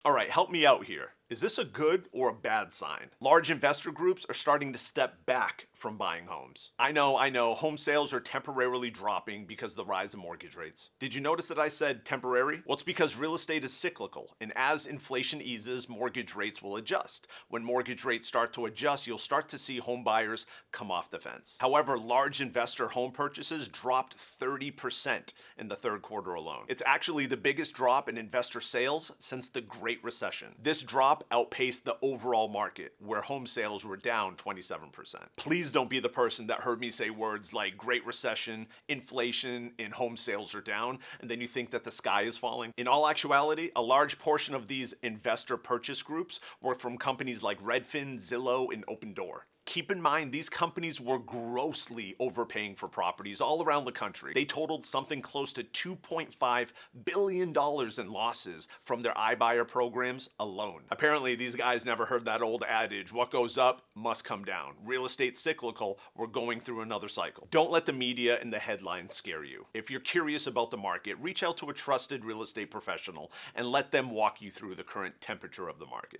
All right, help me out here. Is this a good or a bad sign? Large investor groups are starting to step back from buying homes. I know, home sales are temporarily dropping because of the rise in mortgage rates. Did you notice that I said temporary? Well, it's because real estate is cyclical, and as inflation eases, mortgage rates will adjust. When mortgage rates start to adjust, you'll start to see home buyers come off the fence. However, large investor home purchases dropped 30% in the third quarter alone. It's actually the biggest drop in investor sales since the Great Recession. This drop outpaced the overall market, where home sales were down 27%. Please don't be the person that heard me say words like Great Recession, inflation, and home sales are down, and then you think that the sky is falling. In all actuality, a large portion of these investor purchase groups were from companies like Redfin, Zillow, and Opendoor. Keep in mind, these companies were grossly overpaying for properties all around the country. They totaled something close to $2.5 billion in losses from their iBuyer programs alone. Apparently, these guys never heard that old adage, what goes up must come down. Real estate cyclical, we're going through another cycle. Don't let the media and the headlines scare you. If you're curious about the market, reach out to a trusted real estate professional and let them walk you through the current temperature of the market.